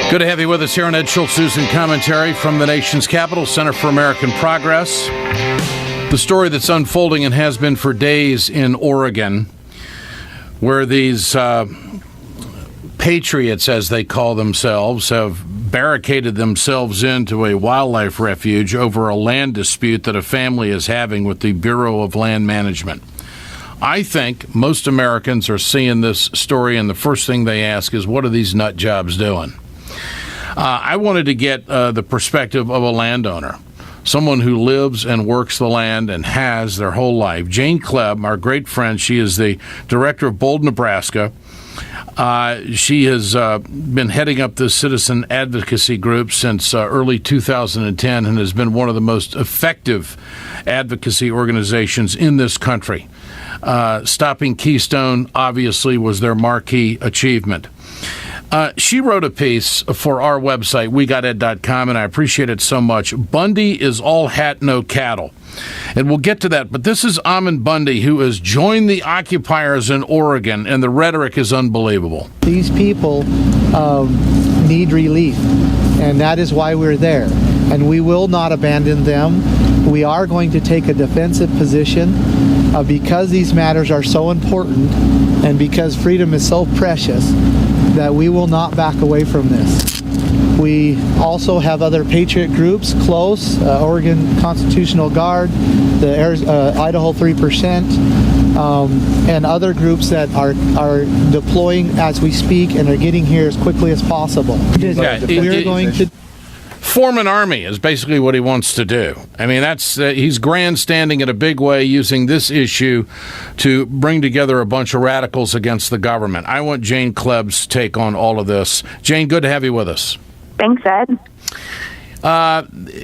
Good to have you with us here on Ed Schultz News and Commentary from the nation's capital, Center for American Progress. The story that's unfolding and has been for days in Oregon, where these patriots, as they call themselves, have barricaded themselves into a wildlife refuge over a land dispute that a family is having with the Bureau of Land Management. I think most Americans are seeing this story, and the first thing they ask is, what are these nut jobs doing? I wanted to get the perspective of a landowner, someone who lives and works the land and has their whole life. Jane Kleeb, our great friend, she is the director of Bold, Nebraska. She has been heading up this citizen advocacy group since early 2010 and has been one of the most effective advocacy organizations in this country. Stopping Keystone, obviously, was their marquee achievement. She wrote a piece for our website, wegoted.com, and I appreciate it so much. Bundy is all hat, no cattle. And we'll get to that, but this is Bundy, who has joined the occupiers in Oregon, and the rhetoric is unbelievable. These people need relief, and that is why we're there. And we will not abandon them. We are going to take a defensive position because these matters are so important and because freedom is so precious that we will not back away from this. We also have other patriot groups close, Oregon Constitutional Guard, the Idaho 3%, and other groups that are deploying as we speak and are getting here as quickly as possible. We're going to form an army is basically what he wants to do. I mean, that's he's grandstanding in a big way, using this issue to bring together a bunch of radicals against the government. I want Jane Kleeb's take on all of this. Jane, good to have you with us. Thanks, Ed.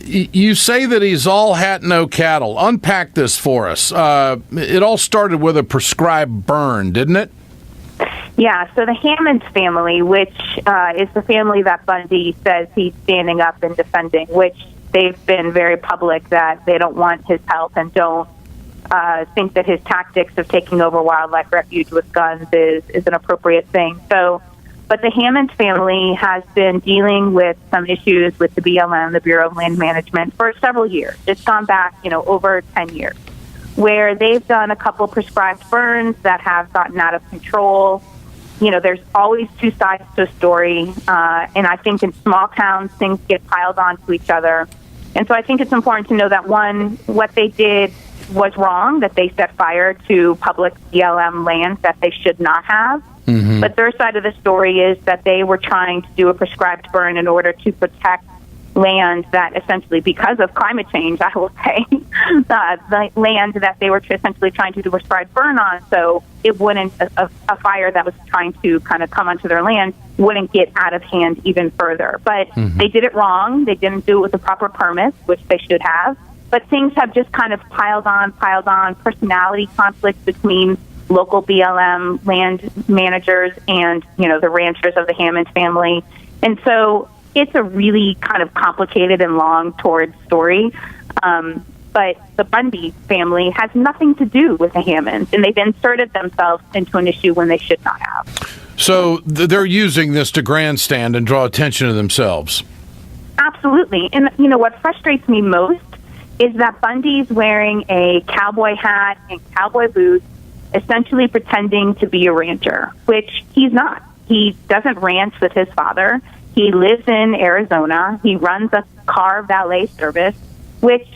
You say that he's all hat, no cattle. Unpack this for us. It all started with a prescribed burn, didn't it? Yeah, so the Hammond family, which is the family that Bundy says he's standing up and defending, which they've been very public that they don't want his help and don't think that his tactics of taking over wildlife refuge with guns is an appropriate thing. But the Hammond family has been dealing with some issues with the BLM, the Bureau of Land Management, for several years. It's gone back, over 10 years, where they've done a couple prescribed burns that have gotten out of control. There's always two sides to a story, and I think in small towns, things get piled onto each other. And so I think it's important to know that, one, what they did was wrong, that they set fire to public BLM land that they should not have. Mm-hmm. But their side of the story is that they were trying to do a prescribed burn in order to protect land that essentially, because of climate change, I will say, the land that they were essentially trying to do a prescribed burn on, so it wouldn't, a fire that was trying to kind of come onto their land wouldn't get out of hand even further. But they did it wrong. They didn't do it with the proper permits, which they should have. But things have just kind of piled on, personality conflicts between local BLM land managers and, the ranchers of the Hammond family. And so it's a really kind of complicated and long, torrid story. But the Bundy family has nothing to do with the Hammonds, and they've inserted themselves into an issue when they should not have. So they're using this to grandstand and draw attention to themselves. Absolutely. And, what frustrates me most is that Bundy's wearing a cowboy hat and cowboy boots, essentially pretending to be a rancher, which he's not. He doesn't ranch with his father. He lives in Arizona. He runs a car valet service, which,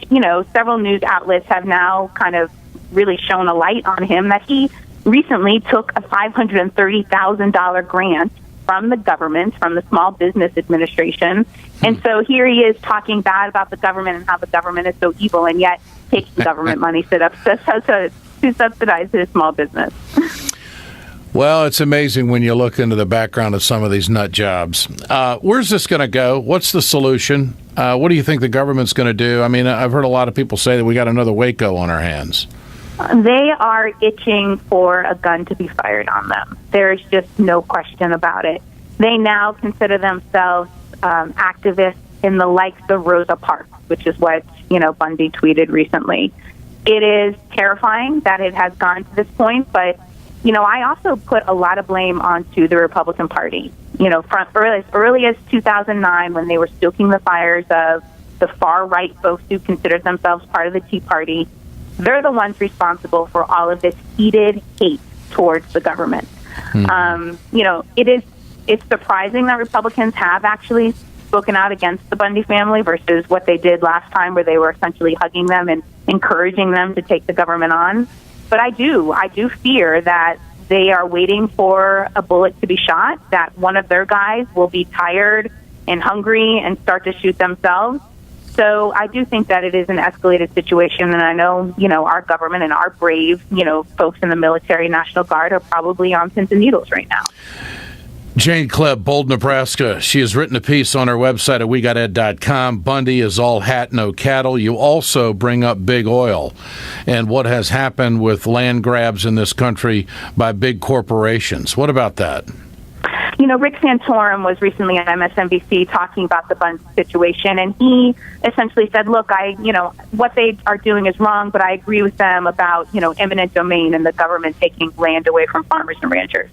several news outlets have now kind of really shown a light on him, that he recently took a $530,000 grant from the government, from the Small Business Administration. And so here he is talking bad about the government and how the government is so evil, and yet taking government money to subsidize his small business. Well, it's amazing when you look into the background of some of these nut jobs. Where's this going to go? What's the solution? What do you think the government's going to do? I mean, I've heard a lot of people say that we got another Waco on our hands. They are itching for a gun to be fired on them. There's just no question about it. They now consider themselves activists in the likes of Rosa Parks, which is what, Bundy tweeted recently. It is terrifying that it has gone to this point, but I also put a lot of blame onto the Republican Party. from as early as 2009, when they were stoking the fires of the far-right folks who considered themselves part of the Tea Party. They're the ones responsible for all of this heated hate towards the government. It's surprising that Republicans have actually spoken out against the Bundy family versus what they did last time, where they were essentially hugging them and encouraging them to take the government on. But I do fear that they are waiting for a bullet to be shot, that one of their guys will be tired and hungry and start to shoot themselves. So I do think that it is an escalated situation, and I know, our government and our brave, folks in the military, National Guard are probably on pins and needles right now. Jane Kleeb, Bold, Nebraska. She has written a piece on her website at WeGotEd.com. Bundy is all hat, no cattle. You also bring up big oil and what has happened with land grabs in this country by big corporations. What about that? Rick Santorum was recently on MSNBC talking about the Bundy situation, and he essentially said, look, what they are doing is wrong, but I agree with them about, eminent domain and the government taking land away from farmers and ranchers.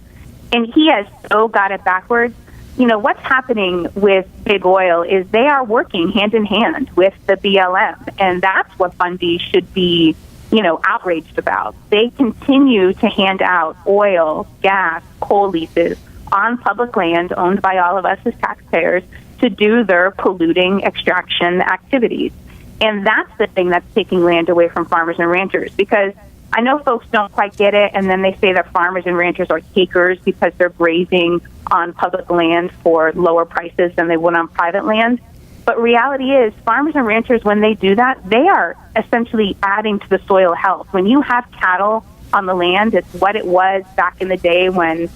And he has so got it backwards. What's happening with big oil is they are working hand in hand with the BLM, and that's what Bundy should be, outraged about. They continue to hand out oil, gas, coal leases on public land owned by all of us as taxpayers to do their polluting extraction activities. And that's the thing that's taking land away from farmers and ranchers, because I know folks don't quite get it, and then they say that farmers and ranchers are takers because they're grazing on public land for lower prices than they would on private land. But reality is, farmers and ranchers, when they do that, they are essentially adding to the soil health. When you have cattle on the land, it's what it was back in the day when,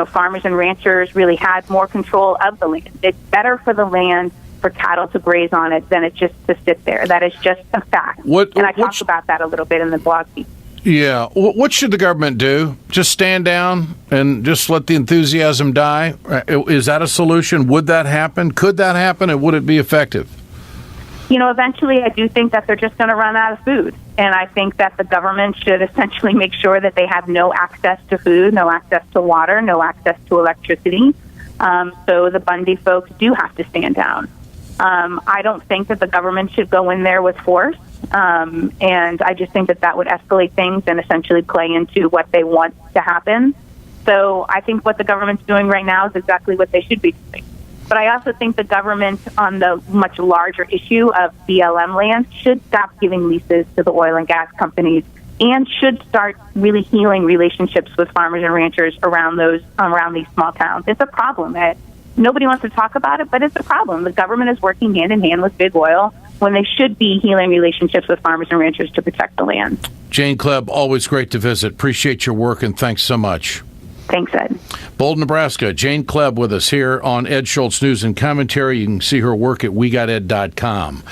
farmers and ranchers really had more control of the land. It's better for the land for cattle to graze on it than it's just to sit there. That is just a fact. And I talk about that a little bit in the blog piece. Yeah. What should the government do? Just stand down and just let the enthusiasm die? Is that a solution? Would that happen? Could that happen? And would it be effective? Eventually I do think that they're just going to run out of food. And I think that the government should essentially make sure that they have no access to food, no access to water, no access to electricity. So the Bundy folks do have to stand down. I don't think that the government should go in there with force. And I just think that would escalate things and essentially play into what they want to happen. So I think what the government's doing right now is exactly what they should be doing. But I also think the government, on the much larger issue of BLM land, should stop giving leases to the oil and gas companies and should start really healing relationships with farmers and ranchers around these small towns. It's a problem. Nobody wants to talk about it, but it's a problem. The government is working hand in hand with big oil when they should be healing relationships with farmers and ranchers to protect the land. Jane Kleeb, always great to visit. Appreciate your work, and thanks so much. Thanks, Ed. Bold, Nebraska. Jane Kleeb with us here on Ed Schultz News and Commentary. You can see her work at WeGotEd.com.